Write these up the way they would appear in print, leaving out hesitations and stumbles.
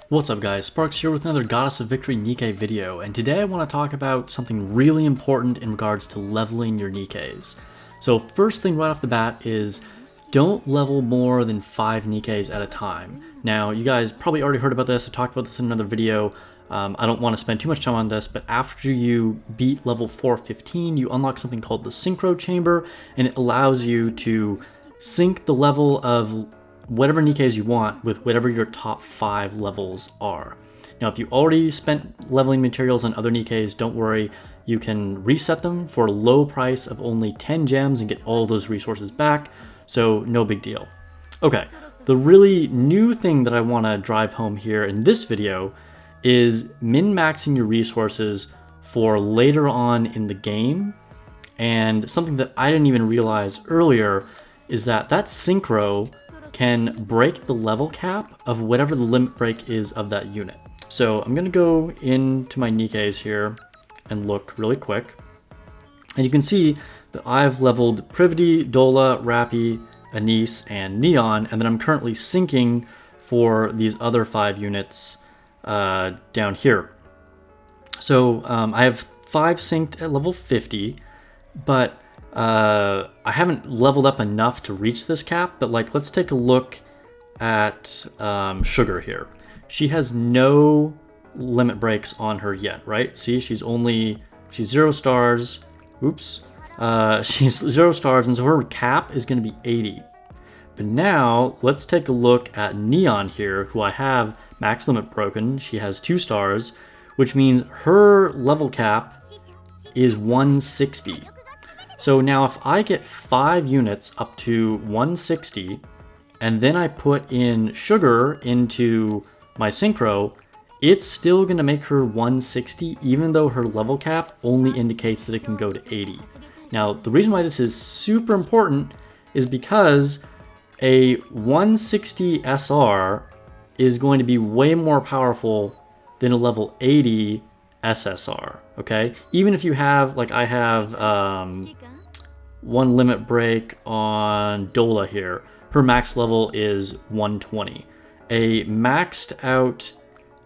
What's up guys, Sparks here with another Goddess of Victory Nikke video, and today I want to talk about something really important in regards to leveling your Nikkes. So first thing right off the bat is don't level more than 5 Nikkes at a time. Now you guys probably already heard about this, I talked about this in another video. I don't want to spend too much time on this, but after you beat level 415 you unlock something called the Synchro Chamber, and it allows you to sync the level of whatever Nikkes you want with whatever your top 5 levels are. Now if you already spent leveling materials on other Nikkes, don't worry, you can reset them for a low price of only 10 gems and get all those resources back, so no big deal. Okay, the really new thing that I want to drive home here in this video is min-maxing your resources for later on in the game. And something that I didn't even realize earlier is that synchro can break the level cap of whatever the limit break is of that unit. So I'm gonna go into my Nikkes here and look really quick. And you can see that I've leveled Privity, Dola, Rappy, Anise, and Neon, and then I'm currently syncing for these other 5 units down here. So I have 5 synced at level 50, but I haven't leveled up enough to reach this cap, but like let's take a look at Sugar here. She has no limit breaks on her yet, right? See, she's 0 stars. Oops. She's 0 stars, and so her cap is going to be 80. But now let's take a look at Neon here, who I have max limit broken. She has 2 stars, which means her level cap is 160. So now if I get 5 units up to 160, and then I put in Sugar into my Synchro, it's still going to make her 160, even though her level cap only indicates that it can go to 80. Now, the reason why this is super important is because a 160 SR is going to be way more powerful than a level 80 SSR, okay? Even if you have, like I have one limit break on Dola here, her max level is 120. A maxed out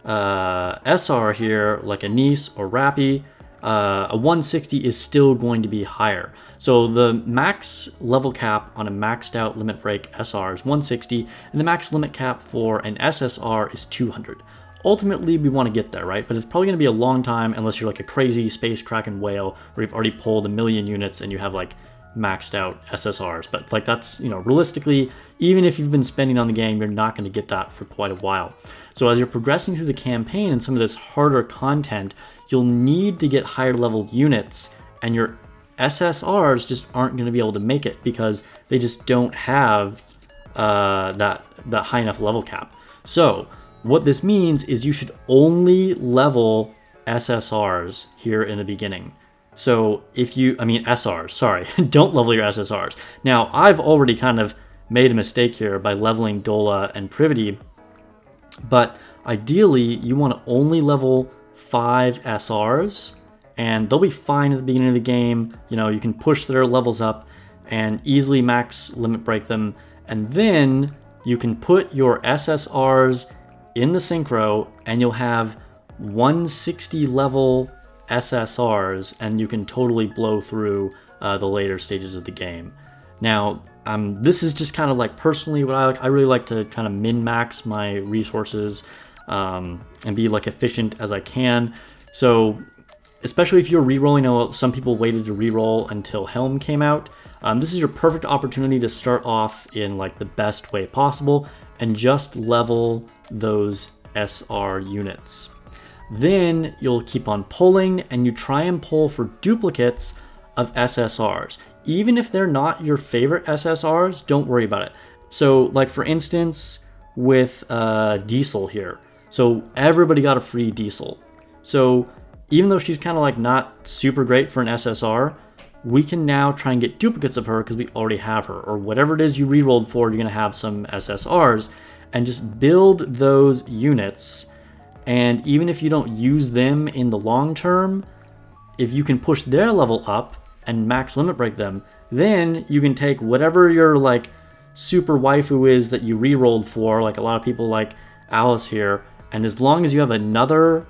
SR here, like Anise or Rappy, a 160 is still going to be higher. So the max level cap on a maxed out limit break SR is 160, and the max limit cap for an SSR is 200. Ultimately, we want to get there, right? But it's probably going to be a long time unless you're like a crazy space kraken whale where you've already pulled 1,000,000 units and you have like maxed out SSRs. But like that's, you know, realistically, even if you've been spending on the game, you're not going to get that for quite a while. So as you're progressing through the campaign and some of this harder content, you'll need to get higher leveled units, and your SSRs just aren't going to be able to make it because they just don't have that high enough level cap. So what this means is you should only level SSRs here in the beginning. So if you, SRs, sorry, don't level your SSRs. Now, I've already kind of made a mistake here by leveling Dola and Privity, but ideally you want to only level 5 SRs, and they'll be fine at the beginning of the game. You know, you can push their levels up and easily max limit break them, and then you can put your SSRs in the Synchro, and you'll have 160 level SSRs, and you can totally blow through the later stages of the game. Now, this is just kind of like personally what I like. I really like to kind of min-max my resources and be like efficient as I can. So, especially if you're re-rolling, I know some people waited to re-roll until Helm came out. This is your perfect opportunity to start off in like the best way possible and just level those SR units. Then you'll keep on pulling, and you try and pull for duplicates of SSRs. Even if they're not your favorite SSRs, don't worry about it. So like for instance, with Diesel here. So everybody got a free Diesel. So even though she's kind of like not super great for an SSR, we can now try and get duplicates of her because we already have her. Or whatever it is you rerolled for, you're going to have some SSRs. And just build those units. And even if you don't use them in the long term, if you can push their level up and max limit break them, then you can take whatever your like super waifu is that you re-rolled for, like a lot of people like Alice here, And as long as you have another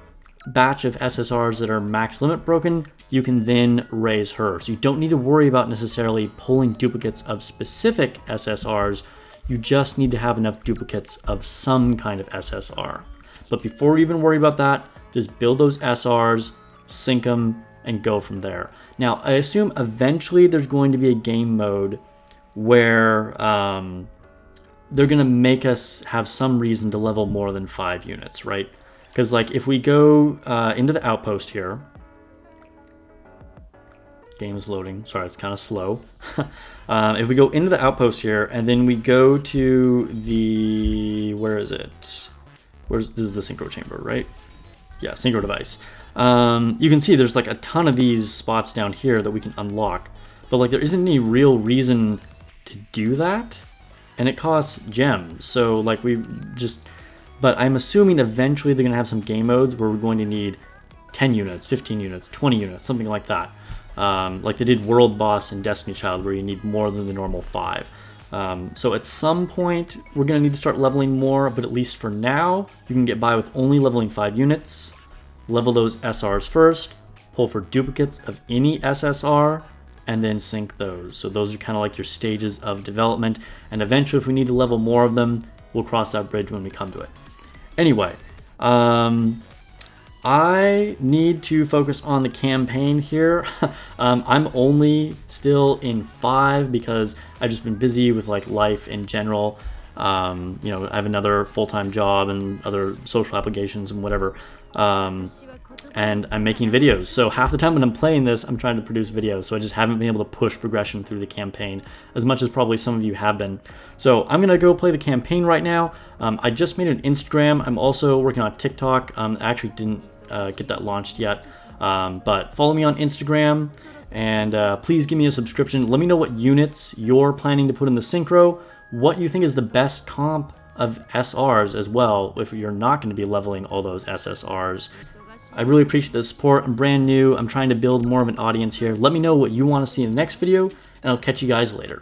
batch of SSRs that are max limit broken, you can then raise her. So you don't need to worry about necessarily pulling duplicates of specific SSRs. You just need to have enough duplicates of some kind of SSR. But before you even worry about that, just build those SRs, sync them, and go from there. Now, I assume eventually there's going to be a game mode where they're going to make us have some reason to level more than 5 units, right? Because like if we go into the outpost here, game is loading, sorry, it's kind of slow. If we go into the outpost here and then we go to the, where is it? This is the synchro chamber, right? Yeah, synchro device. You can see there's like a ton of these spots down here that we can unlock, but like there isn't any real reason to do that, and it costs gems. So like but I'm assuming eventually they're gonna have some game modes where we're going to need 10 units, 15 units, 20 units, something like that. Like they did World Boss and Destiny Child where you need more than the normal 5. So at some point we're gonna need to start leveling more, but at least for now, you can get by with only leveling 5 units. Level those SRs first, pull for duplicates of any SSR, and then sync those. So those are kind of like your stages of development, and eventually if we need to level more of them, we'll cross that bridge when we come to it. Anyway, I need to focus on the campaign here. I'm only still in 5 because I've just been busy with like life in general. You know, I have another full-time job and other social obligations and whatever. And I'm making videos. So half the time when I'm playing this, I'm trying to produce videos. So I just haven't been able to push progression through the campaign as much as probably some of you have been. So I'm gonna go play the campaign right now. I just made an Instagram. I'm also working on TikTok. I actually didn't get that launched yet. But follow me on Instagram and please give me a subscription. Let me know what units you're planning to put in the synchro, what you think is the best comp of SRs as well if you're not going to be leveling all those SSRs. I really appreciate the support. I'm brand new. I'm trying to build more of an audience here. Let me know what you want to see in the next video, and I'll catch you guys later.